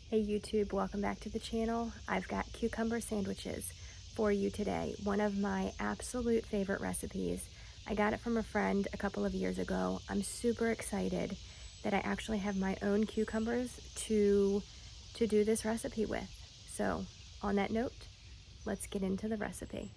Hey YouTube, welcome back to the channel. I've got cucumber sandwiches for you today. One of my absolute favorite recipes. I got it from a friend a couple of years ago. I'm super excited that I actually have my own cucumbers to do this recipe with. So on that note, let's get into the recipe.